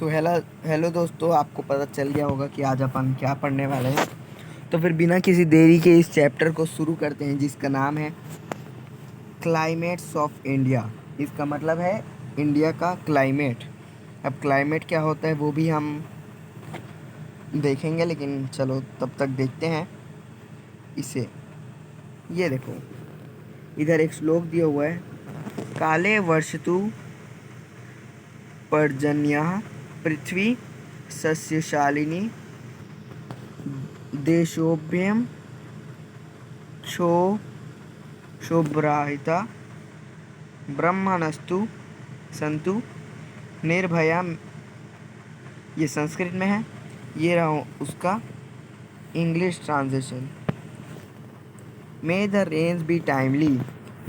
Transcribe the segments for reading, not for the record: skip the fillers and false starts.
तो hello hello दोस्तों, आपको पता चल गया होगा कि आज अपन क्या पढ़ने वाले हैं। तो फिर बिना किसी देरी के इस चैप्टर को शुरू करते हैं, जिसका नाम है क्लाइमेट्स ऑफ इंडिया। इसका मतलब है इंडिया का क्लाइमेट। अब क्लाइमेट क्या होता है वो भी हम देखेंगे, लेकिन चलो तब तक देखते हैं इसे। ये देखो, इधर एक श्लोक दिया हुआ है। काले वर्षतु पर्जन्यः पृथ्वी सस्यशालिनी देशोभ्यं क्षो शोभ्राहिता ब्रह्मणस्तु संतु निर्भया। ये संस्कृत में है, ये रहा उसका English translation. May the rains be timely,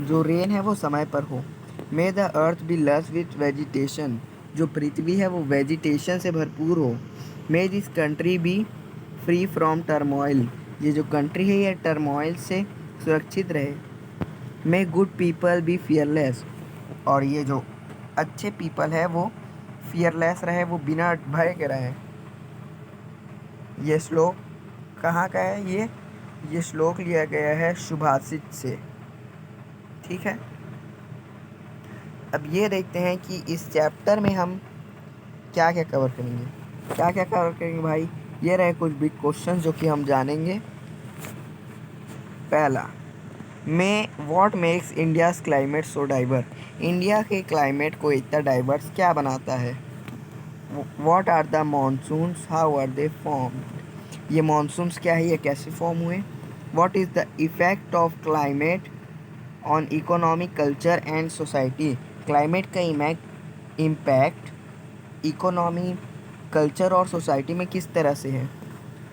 जो रेन है वो समय पर हो। May the earth be lush with vegetation, जो पृथ्वी है वो वेजिटेशन से भरपूर हो। May this country be free from turmoil, ये जो कंट्री है ये टर्मोइल से सुरक्षित रहे। May good people be fearless, और ये जो अच्छे पीपल है वो फियरलेस रहे, वो बिना भय के रहे। ये श्लोक कहाँ का है? ये श्लोक लिया गया है सुभाषित से। ठीक है, अब ये देखते हैं कि इस चैप्टर में हम क्या क्या कवर करेंगे। क्या क्या कवर करेंगे भाई, ये रहे कुछ बिग क्वेश्चन जो कि हम जानेंगे। पहला, what makes India's climate so diverse, India के क्लाइमेट को इतना डाइवर्स क्या बनाता है। What are the monsoons, how are they form, ये मानसून्स क्या है, ये कैसे फॉर्म हुए। What is the effect of climate on economic culture and society, climate का इम्पैक्ट इकोनॉमी, कल्चर और सोसाइटी में किस तरह से है।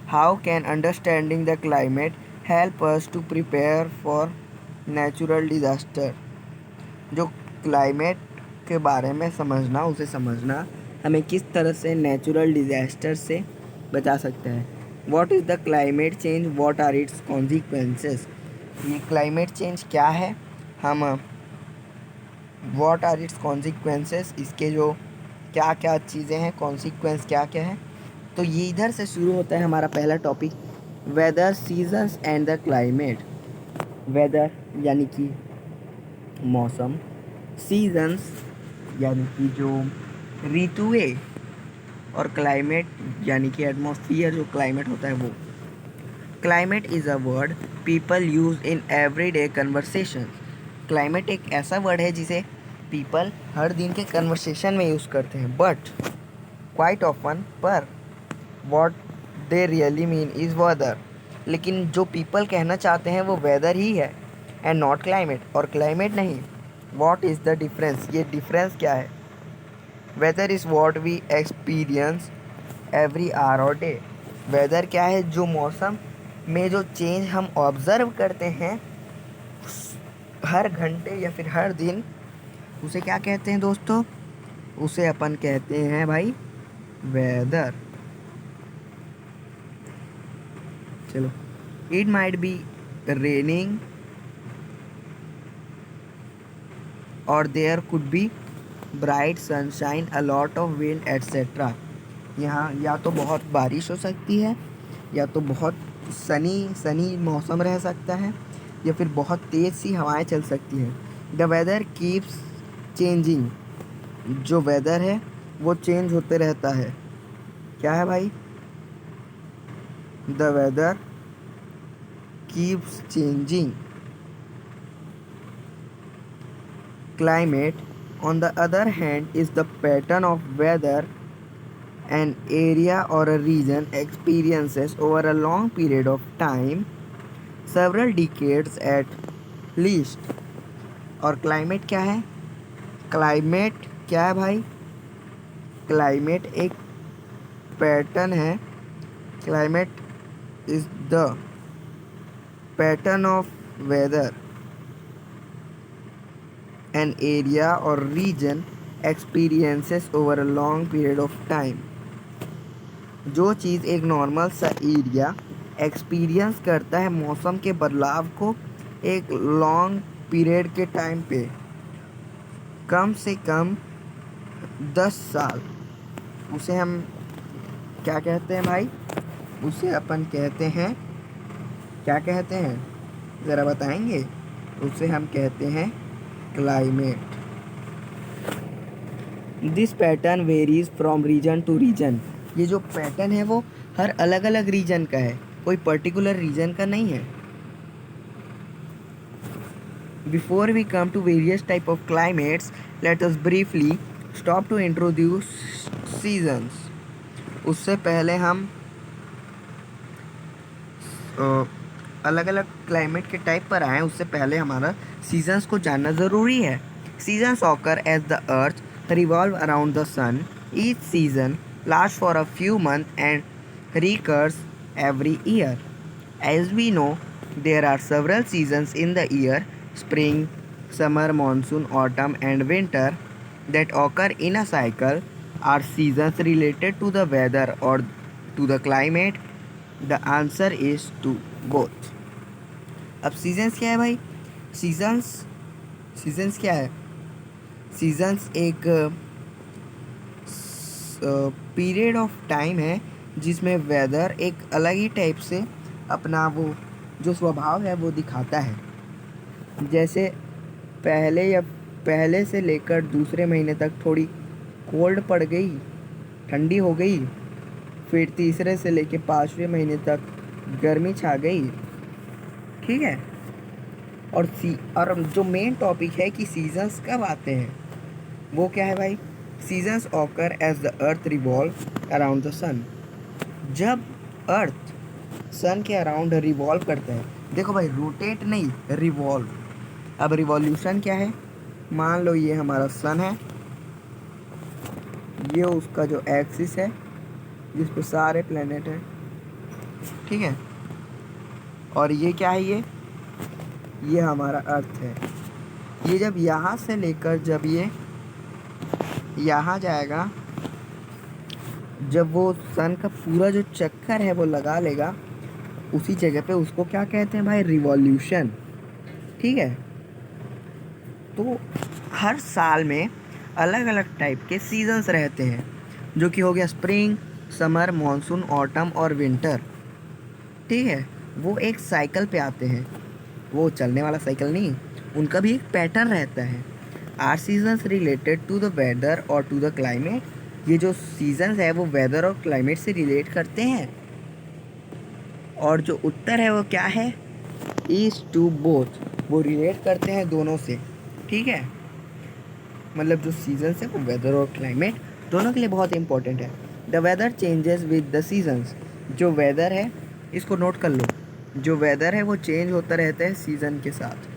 How can understanding the climate help us to prepare for natural disaster, जो क्लाइमेट के बारे में समझना, उसे समझना हमें किस तरह से नेचुरल डिज़ास्टर से बचा सकता है। What is the climate change, what are its consequences, ये क्लाइमेट चेंज क्या है, हम व्हाट आर इट्स कॉन्सिक्वेंसेस, इसके जो क्या क्या चीज़ें हैं, कॉन्सिक्वेंस क्या क्या है। तो ये इधर से शुरू होता है हमारा पहला topic, weather, seasons and the climate. Weather यानी कि मौसम, सीजन्स यानी कि जो ऋतुएं, और क्लाइमेट यानी कि एटमॉस्फियर, जो क्लाइमेट होता है वो। Climate is a word people use in everyday conversation, climate एक ऐसा वर्ड है जिसे पीपल हर दिन के कन्वर्सेशन में यूज़ करते हैं। बट क्वाइट ऑफन, पर what they really mean is weather, लेकिन जो पीपल कहना चाहते हैं वो वेदर ही है एंड नॉट क्लाइमेट, और क्लाइमेट नहीं। व्हाट इज़ द डिफरेंस, ये डिफरेंस क्या है। Weather is what we experience every hour और डे, वेदर क्या है, जो मौसम में जो चेंज हम ऑब्ज़र्व करते हैं हर घंटे या फिर हर दिन, उसे क्या कहते हैं दोस्तों, उसे अपन कहते हैं भाई वेदर। चलो, इट माइट बी रेनिंग और there could be bright sunshine, a lot of wind etcetera, यहाँ या तो बहुत बारिश हो सकती है, या तो बहुत सनी मौसम रह सकता है, या फिर बहुत तेज़ सी हवाएं चल सकती हैं। द वेदर कीप्स चेंजिंग, जो वेदर है वो चेंज होते रहता है। क्या है भाई, the weather keeps changing. Climate, on the other hand, is the pattern of weather an area or a region experiences over a long period of time, several decades at least। और climate क्या है, climate क्या है भाई, climate एक pattern है। Climate is the pattern of weather an area or region experiences over a long period of time, जो चीज़ एक नॉर्मल सा एरिया एक्सपीरियंस करता है मौसम के बदलाव को एक लॉन्ग पीरियड के टाइम पे, कम से कम 10 साल, उसे हम क्या कहते हैं भाई? उसे अपन कहते हैं, क्या कहते हैं, ज़रा बताएंगे? उसे हम कहते हैं climate. This pattern varies from region to region. ये जो पैटर्न है वो हर अलग अलग रीजन का है, कोई पर्टिकुलर रीजन का नहीं है। Before we come to various type of climates, let us briefly stop to introduce seasons. उससे पहले हम अलग अलग क्लाइमेट के टाइप पर आए, उससे पहले हमारा सीजन्स को जानना ज़रूरी है। Seasons occur as the earth revolve around the sun. Each season last for a few month and recurs every year. As we know, there are several seasons in the year: spring, summer, monsoon, autumn, and winter that occur in a cycle. Are seasons related to the weather or to the climate? The answer is to both. अब seasons क्या है भाई? Seasons seasons क्या है? Seasons एक period of time है जिसमें weather एक अलग ही टाइप से अपना वो जो स्वभाव है वो दिखाता है। जैसे पहले से लेकर दूसरे महीने तक थोड़ी कोल्ड पड़ गई, ठंडी हो गई, फिर तीसरे से लेकर पाँचवें महीने तक गर्मी छा गई, ठीक है। और जो मेन टॉपिक है कि सीजन्स कब आते हैं, वो क्या है भाई? Seasons occur as the earth revolve around the sun. जब अर्थ सन के अराउंड रिवॉल्व करता है, देखो भाई, रोटेट नहीं, रिवॉल्व। अब रिवॉल्यूशन क्या है? मान लो ये हमारा सन है, ये उसका जो एक्सिस है जिस पे सारे प्लेनेट हैं, ठीक है। और ये क्या है? ये हमारा अर्थ है। ये जब यहाँ से लेकर जब ये यहाँ जाएगा, जब वो सन का पूरा जो चक्कर है वो लगा लेगा उसी जगह पे, उसको क्या कहते हैं भाई? रिवॉल्यूशन, ठीक है। तो हर साल में अलग अलग टाइप के सीजन्स रहते हैं, जो कि हो गया स्प्रिंग, समर, मॉनसून, ऑटम और विंटर, ठीक है। वो एक साइकिल पे आते हैं, वो चलने वाला साइकिल नहीं, उनका भी एक पैटर्न रहता है। Are seasons related to the weather और टू द क्लाइमेट? ये जो सीजन्स है वो वेदर और क्लाइमेट से रिलेट करते हैं। और जो उत्तर है वो क्या है? ईस्ट टू बोथ, वो रिलेट करते हैं दोनों से, ठीक है। मतलब जो सीजन्स है वो वेदर और क्लाइमेट दोनों के लिए बहुत इंपॉर्टेंट है। The weather changes with the seasons. जो वेदर है, इसको नोट कर लो, जो वेदर है वो चेंज होता रहता है सीज़न के साथ।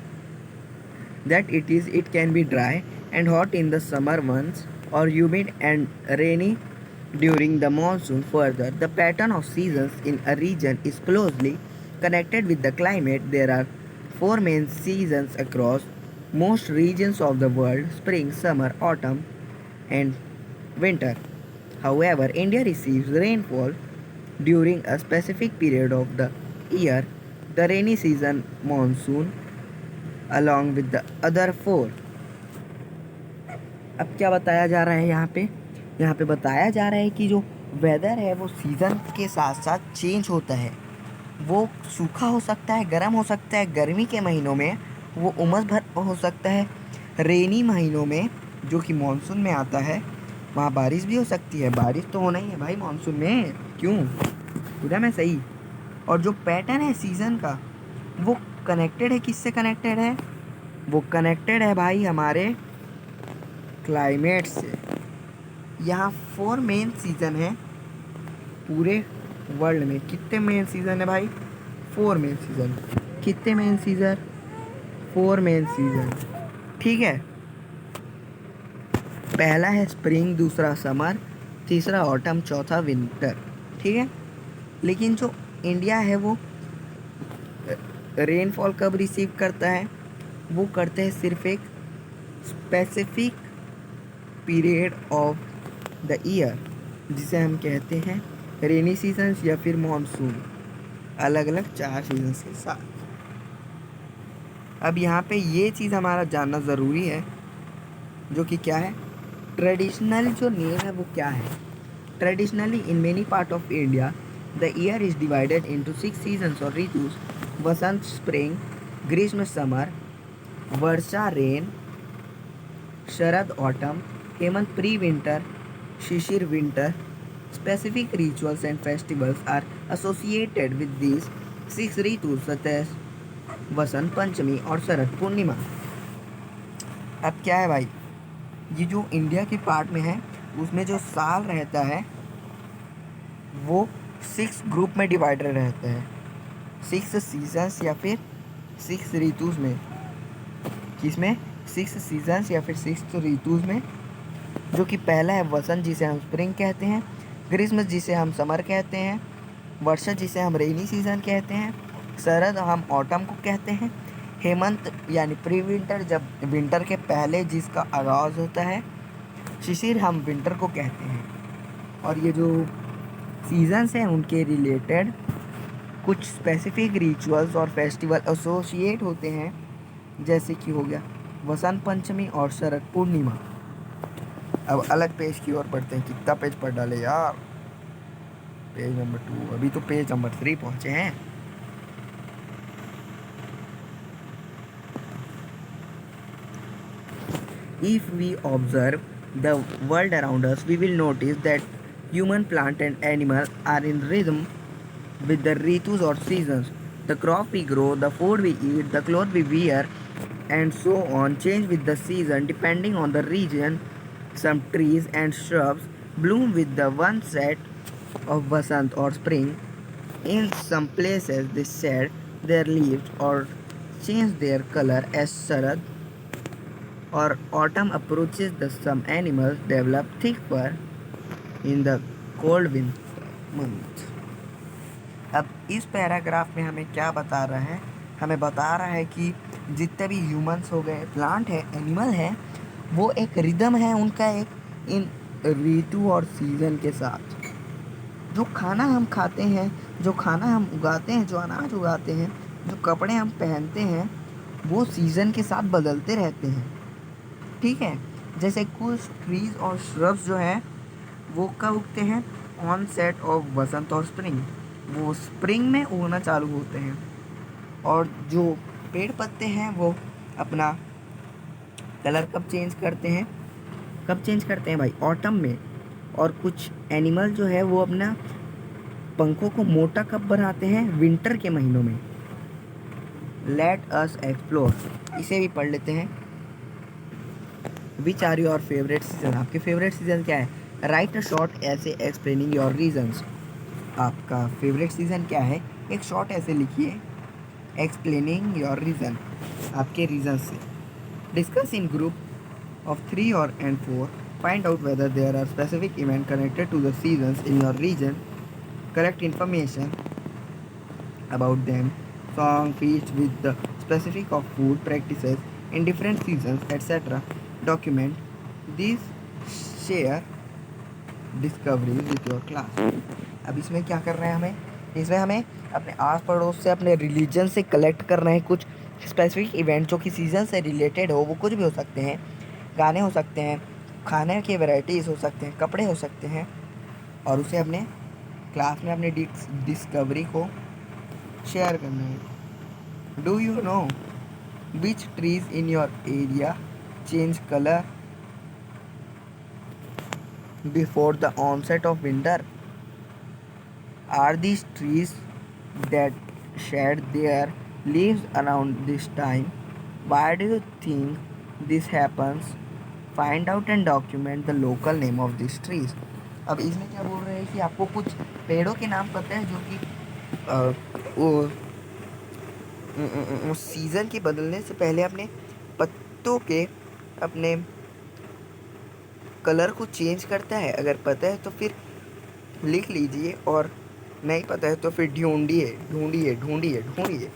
That it can be dry and hot in the summer months और humid and rainy during the monsoon. Further, the pattern of seasons in a region is closely connected with the climate. There are 4 main seasons across most regions of the world: spring, summer, autumn, and winter. However, India receives rainfall during a specific period of the year, the rainy season, monsoon, along with the other 4. अब क्या बताया जा रहा है यहाँ पे? यहाँ पे बताया जा रहा है कि जो वेदर है वो सीज़न के साथ साथ चेंज होता है। वो सूखा हो सकता है, गर्म हो सकता है। गर्मी के महीनों में वो उमस भर हो सकता है। रेनी महीनों में, जो कि मानसून में आता है, वहाँ बारिश भी हो सकती है। बारिश तो होना ही है भाई मानसून में, क्यों? पूरा मैं सही। और जो पैटर्न है सीज़न का, वो कनेक्टेड है, किससे कनेक्टेड है? वो कनेक्टेड है भाई हमारे क्लाइमेट से। यहाँ 4 मेन सीज़न है पूरे वर्ल्ड में। कितने मेन सीज़न है भाई? 4 मेन सीज़न। कितने मेन सीज़न? 4 मेन सीज़न, ठीक है। पहला है स्प्रिंग, दूसरा समर, तीसरा ऑटम, चौथा विंटर, ठीक है। लेकिन जो इंडिया है वो रेनफॉल कब रिसीव करता है? वो करते हैं सिर्फ एक specific period of the year, जिसे हम कहते हैं रेनी सीजन्स या फिर मॉनसून। अलग अलग 4 सीजन्स के साथ। अब यहाँ पे ये चीज़ हमारा जानना ज़रूरी है, जो कि क्या है? ट्रेडिशनल जो नेम है वो क्या है? Traditionally, in many parts of India, the year is divided into 6 seasons or ritus: Vasant spring, Grishma summer, Varsha rain, Sharad autumn, Hemant pre-winter, Shishir winter. Specific rituals and festivals are associated with these 6 ritus such as Vasant Panchami और शरद पूर्णिमा। अब क्या है भाई, ये जो India के part में है उसमें जो साल रहता है वो 6 ग्रुप में डिवाइडेड रहता है, 6 सीजन्स या फिर 6 ऋतुज में। किसमें? 6 सीजन्स या फिर 6 ऋतुज में। जो कि पहला है वसंत जिसे हम स्प्रिंग कहते हैं, ग्रीष्म जिसे हम समर कहते हैं, वर्षा जिसे हम रेनी सीजन कहते हैं, शरद हम ऑटम को कहते हैं, हेमंत यानी प्री विंटर जब विंटर के पहले जिसका आगाज़ होता है, शिशिर हम विंटर को कहते हैं। और ये जो सीजन्स हैं उनके रिलेटेड कुछ स्पेसिफिक रिचुअल्स और फेस्टिवल एसोसिएट होते हैं, जैसे कि हो गया वसंत पंचमी और शरद पूर्णिमा। अब अलग पेज की ओर बढ़ते हैं। कितना पेज पढ़ डाले यार, पेज नंबर 2, अभी तो पेज नंबर 3 पहुंचे हैं। If we observe the world around us, we will notice that human, plant and animal are in rhythm with the ritus or seasons. The crop we grow, the food we eat, the clothes we wear, and so on change with the season depending on the region. Some trees and shrubs bloom with the one set of Vasant or spring. In some places they shed their leaves or change their color as Sharad or autumn approaches. The some animals develop thick fur in the cold winter month. अब इस paragraph में हमें क्या बता रहा है? हमें बता रहा है कि जितने भी ह्यूमंस हो गए, प्लांट है, एनिमल है, वो एक रिदम है उनका एक इन ऋतु और सीज़न के साथ। जो खाना हम खाते हैं, जो खाना हम उगाते हैं, जो अनाज उगाते हैं, जो कपड़े हम पहनते हैं, वो सीज़न के साथ बदलते रहते हैं। ठीक है, जैसे कुछ ट्रीज और श्रब्स जो हैं वो कब उगते हैं? ऑन सेट ऑफ वसंत और स्प्रिंग, वो स्प्रिंग में उगना चालू होते हैं। और जो पेड़ पत्ते हैं वो अपना कलर कब चेंज करते हैं? कब चेंज करते हैं भाई? ऑटम में। और कुछ एनिमल जो है वो अपना पंखों को मोटा कब बनाते हैं? विंटर के महीनों में। लेट अस एक्सप्लोर, इसे भी पढ़ लेते हैं। Which are your favourite season? आपके फेवरेट सीजन क्या है? Write a short essay explaining your reasons. आपका फेवरेट सीजन क्या है? एक शॉर्ट ऐसे लिखिए एक्सप्लेनिंग योर रीज़न, आपके रीज़न से। डिस्कस इन ग्रुप ऑफ 3 और and 4. Find out whether there are specific event connected to the seasons in your region. Collect information about them. Song feast with the specific of food practices in different seasons, etc. Document these. Share discoveries with your class. अब इसमें क्या करना है हमें? इसमें हमें अपने आस पड़ोस से, अपने रिलीजन से कलेक्ट करना है कुछ स्पेसिफिक इवेंट जो कि सीज़न से रिलेटेड हो। वो कुछ भी हो सकते हैं, गाने हो सकते हैं, खाने के वैराइटीज़ हो सकते हैं, कपड़े हो सकते हैं। और उसे अपने क्लास में अपनी डिस्कवरी को शेयर करना है। Do you know which trees in your area change colour before the onset of winter? Are these trees that shed their leaves around this time? Why do you think this happens? Find out and document the local name of these trees. अब इसमें क्या बोल रहे हैं कि आपको कुछ पेड़ों के नाम पता है जो कि वो सीज़न के बदलने से पहले अपने पत्तों के अपने कलर को चेंज करता है। अगर पता है तो फिर लिख लीजिए, और नहीं पता है तो फिर ढूंढिए ढूंढिए ढूंढिए ढूंढिए।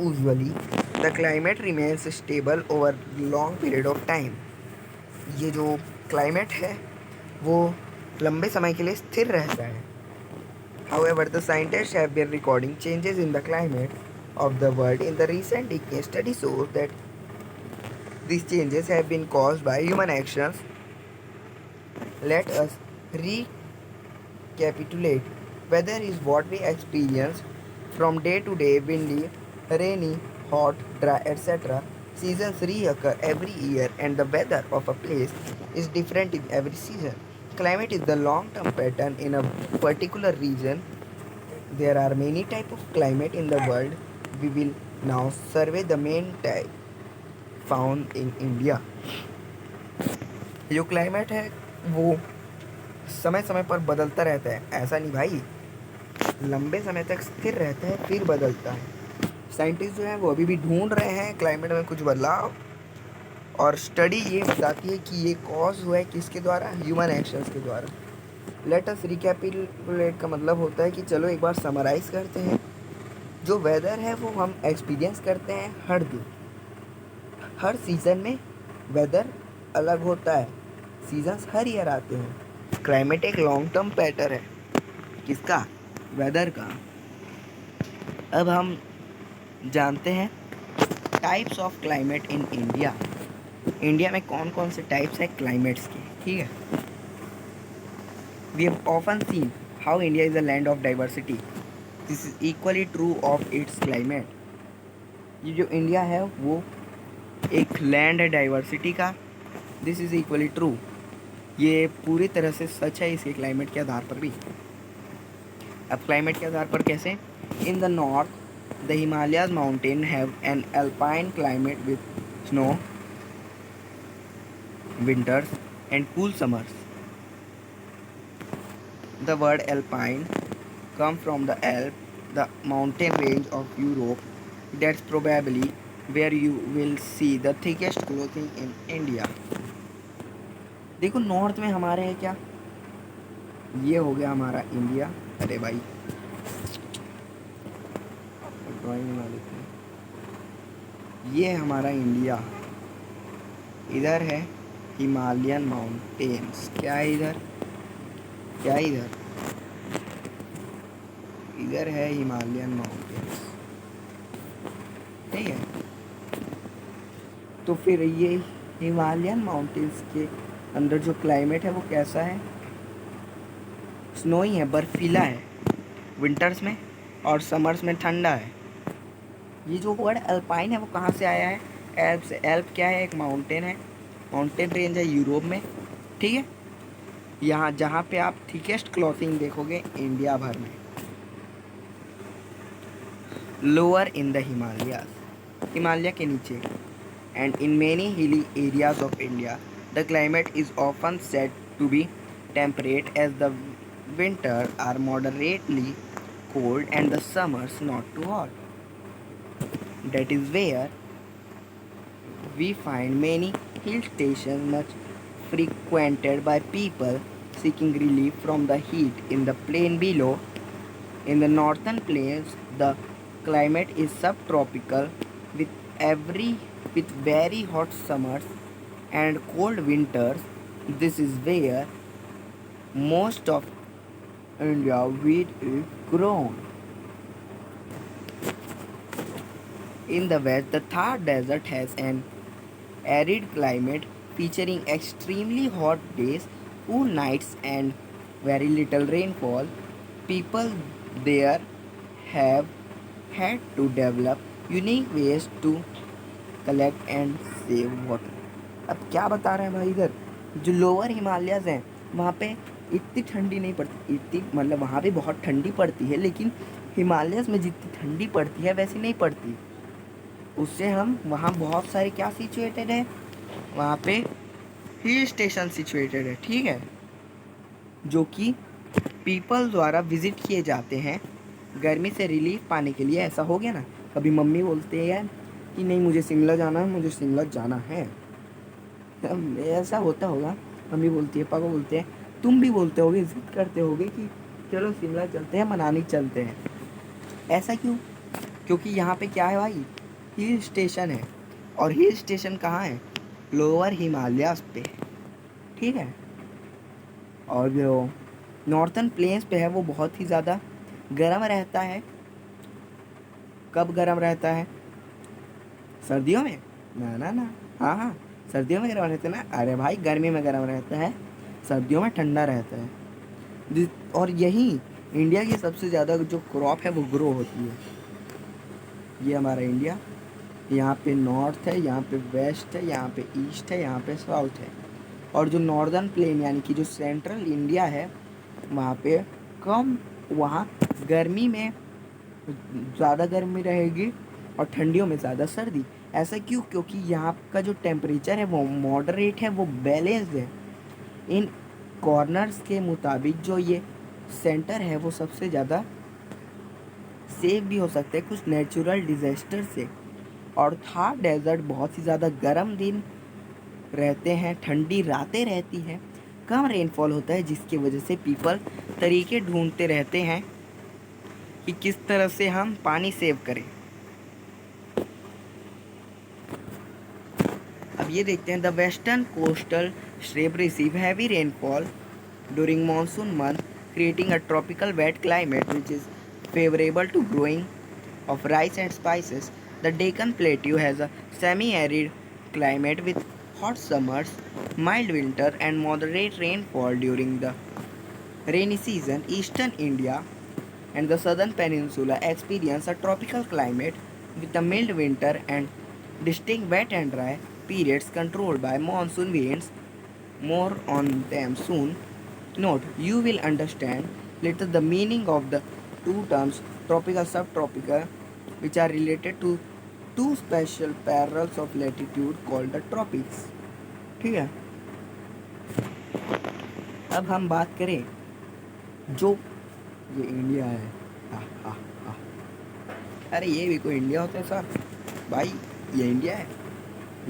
Usually the climate remains stable over long period of time. ये जो क्लाइमेट है वो लंबे समय के लिए स्थिर रहता है। However, the scientists have been recording changes in the climate of the world in the recent decades. Study shows that these changes have been caused by human actions. Let us recapitulate. Weather is what we experience from day to day: windy, rainy, hot, dry, etc. Seasons reoccur every year, and the weather of a place is different in every season. Climate is the long term pattern in a particular region. There are many types of climate in the world. We will now survey the main type found in India. जो climate है वो समय समय पर बदलता रहता है, ऐसा नहीं भाई, लंबे समय तक स्थिर रहता है फिर बदलता है। साइंटिस्ट जो है वो अभी भी ढूंढ रहे हैं क्लाइमेट में कुछ बदलाव, और स्टडी ये बताती है कि ये कॉज हुआ है किसके द्वारा, ह्यूमन एक्शंस के द्वारा। लेट अस रिकैपिटुलेट का मतलब होता है कि चलो एक बार समराइज करते हैं। जो वेदर है वो हम एक्सपीरियंस करते हैं हर दिन, हर सीज़न में वेदर अलग होता है। सीजन्स हर ईयर आते हैं। क्लाइमेट एक लॉन्ग टर्म पैटर्न है, किसका, वेदर का। अब हम जानते हैं types of climate in India. India में कौन कौन से टाइप्स हैं क्लाइमेट्स के, ठीक है। We have often seen how India is a land of diversity. This is equally true of its climate. ये जो इंडिया है वो एक लैंड है डाइवर्सिटी का। दिस इज़ इक्वली ट्रू, ये पूरी तरह से सच है इसके क्लाइमेट के आधार पर भी। अब क्लाइमेट के आधार पर कैसे, in the north the Himalayas mountain have an alpine climate with snow winters and cool summers. The word alpine comes from the Alps, the mountain range of Europe. That's probably where you will see the thickest clothing in India. देखो north में हमारे है क्या, ये हो गया हमारा India. अरे भाई ड्राइंग बना लेते हैं। ये हमारा इंडिया, इधर है हिमालयन माउंटेन्स। क्या है इधर, क्या है इधर, इधर है हिमालयन माउंटेन्स, ठीक है। तो फिर ये हिमालयन माउंटेन्स के अंदर जो क्लाइमेट है वो कैसा है, स्नोई है, बर्फीला है विंटर्स में, और समर्स में ठंडा है। ये जो वर्ड अल्पाइन है वो कहाँ से आया है, एल्प से। एल्प क्या है, एक माउंटेन है, माउंटेन रेंज है यूरोप में, ठीक है। यहाँ जहाँ पे आप थिकेस्ट क्लॉथिंग देखोगे इंडिया भर में। Lower in the Himalayas, Himalaya के नीचे, and in many hilly areas of India the climate is often said to be temperate as the winter are moderately cold and the summers not too hot. That is where we find many hill stations much frequented by people seeking relief from the heat in the plain below. In the northern plains, the climate is subtropical with very hot summers and cold winters. This is where most of India wheat is grown. In the west, the Thar Desert has an arid climate featuring extremely hot days, cool nights, and very little rainfall. People there have had to develop unique ways to collect and save water. अब क्या बता रहे हैं भाई, इधर जो lower Himalayas हैं वहाँ पे इतनी ठंडी नहीं पड़ती, इतनी मतलब वहाँ भी बहुत ठंडी पड़ती है, लेकिन हिमालयस में जितनी ठंडी पड़ती है वैसी नहीं पड़ती। उससे हम वहाँ बहुत सारे क्या सिचुएटेड है, वहाँ पे हिल स्टेशन सिचुएटेड है, ठीक है, जो कि पीपल द्वारा विज़िट किए जाते हैं गर्मी से रिलीफ पाने के लिए। ऐसा हो गया ना, कभी मम्मी बोलते हैं कि नहीं मुझे शिमला जाना है, मुझे शिमला जाना है, ऐसा होता होगा। मम्मी बोलती है, पापा बोलते हैं, तुम भी बोलते होगे, जिद करते होगे कि चलो शिमला चलते हैं, मनाली चलते हैं। ऐसा क्यों, क्योंकि यहाँ पे क्या है भाई, हिल स्टेशन है, और हिल स्टेशन कहाँ है, लोअर हिमालयास पे, ठीक है। और जो नॉर्थन प्लेन्स पे है वो बहुत ही ज़्यादा गर्म रहता है, कब गर्म रहता है? सर्दियों में? ना ना ना। हाँ हाँ, सर्दियों में गर्म रहता है ना। अरे भाई, गर्मी में गर्म रहता है, सर्दियों में ठंडा रहता है। और यही इंडिया की सबसे ज़्यादा जो क्रॉप है वो ग्रो होती है। ये हमारा इंडिया, यहाँ पे नॉर्थ है, यहाँ पे वेस्ट है, यहाँ पे ईस्ट है, यहाँ पे साउथ है। और जो नॉर्दर्न प्लेन यानी कि जो सेंट्रल इंडिया है, वहाँ पे कम, वहाँ गर्मी में ज़्यादा गर्मी रहेगी और ठंडियों में ज़्यादा सर्दी। ऐसा क्यों? क्योंकि यहाँ का जो टेम्परेचर है वो मॉडरेट है, वो बैलेंस्ड है। इन कॉर्नर्स के मुताबिक जो ये सेंटर है वो सबसे ज़्यादा सेफ भी हो सकते हैं कुछ नेचुरल डिजास्टर से। और था डेजर्ट बहुत ही ज़्यादा गर्म दिन रहते हैं, ठंडी रातें रहती हैं, कम रेनफॉल होता है, जिसकी वजह से पीपल तरीके ढूंढते रहते हैं कि किस तरह से हम पानी सेव करें। अब ये देखते हैं, the western coastal strip receive heavy rainfall during monsoon month, creating a tropical wet climate which is favorable to growing of rice and spices. The Deccan Plateau has a semi-arid climate with hot summers, mild winter, and moderate rainfall during the rainy season. Eastern India and the southern peninsula experience a tropical climate with a mild winter and distinct wet and dry periods controlled by monsoon winds. More on them soon. Note, you will understand later the meaning of the two terms tropical subtropical, which are related to two special parallels of latitude called the tropics. ठीक है, अब हम बात करें जो ये India है। हाँ हाँ हाँ, अरे ये भी कोई इंडिया होता है सर? भाई ये इंडिया है,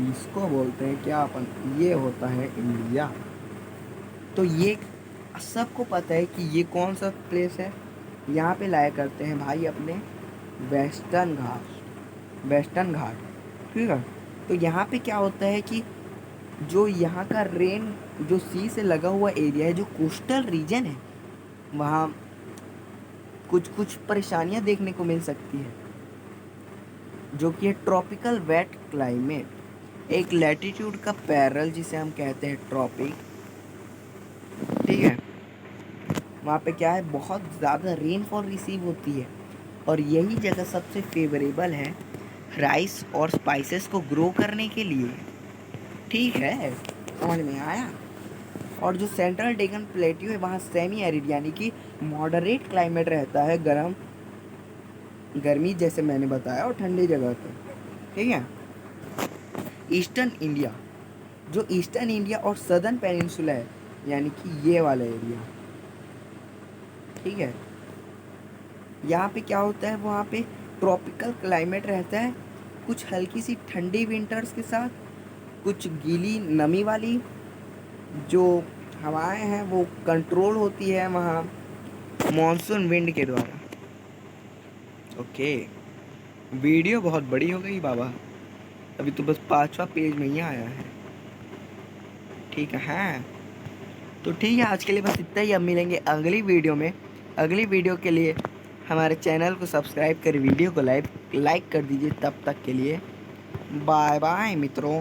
इसको बोलते हैं क्या अपन, ये होता है इंडिया। तो ये सबको पता है कि ये कौन सा प्लेस है। यहाँ पे लाया करते हैं भाई अपने वेस्टर्न घाट, वेस्टर्न घाट। ठीक है, तो यहाँ पे क्या होता है कि जो यहाँ का रेन, जो सी से लगा हुआ एरिया है, जो कोस्टल रीजन है, वहाँ कुछ कुछ परेशानियाँ देखने को मिल सकती है, जो कि है ट्रॉपिकल वेट क्लाइमेट, एक लैटिट्यूड का पैरल जिसे हम कहते हैं ट्रॉपिक। ठीक है, वहाँ पे क्या है, बहुत ज़्यादा रेनफॉल रिसीव होती है और यही जगह सबसे फेवरेबल है राइस और स्पाइसेस को ग्रो करने के लिए। ठीक है, समझ में आया। और जो सेंट्रल डेकन प्लेट्यू है वहाँ सेमी एरिड यानी कि मॉडरेट क्लाइमेट रहता है, गर्मी जैसे मैंने बताया, और ठंडी जगह पे। ठीक है, ईस्टर्न इंडिया, जो ईस्टर्न इंडिया और सदर्न पेनिनसुला है यानी कि ये वाला एरिया। ठीक है, यहाँ पे क्या होता है, वहाँ पे ट्रॉपिकल क्लाइमेट रहता है, कुछ हल्की सी ठंडी विंटर्स के साथ, कुछ गीली नमी वाली जो हवाएं हैं वो कंट्रोल होती है वहाँ मॉनसून विंड के द्वारा। ओके, वीडियो बहुत बड़ी हो गई बाबा, अभी तो बस 5वां पेज में ही आया है। ठीक है, हाँ तो ठीक है, आज के लिए बस इतना ही। अब मिलेंगे अगली वीडियो में। अगली वीडियो के लिए हमारे चैनल को सब्सक्राइब कर वीडियो को लाइक कर दीजिए। तब तक के लिए बाय बाय मित्रों।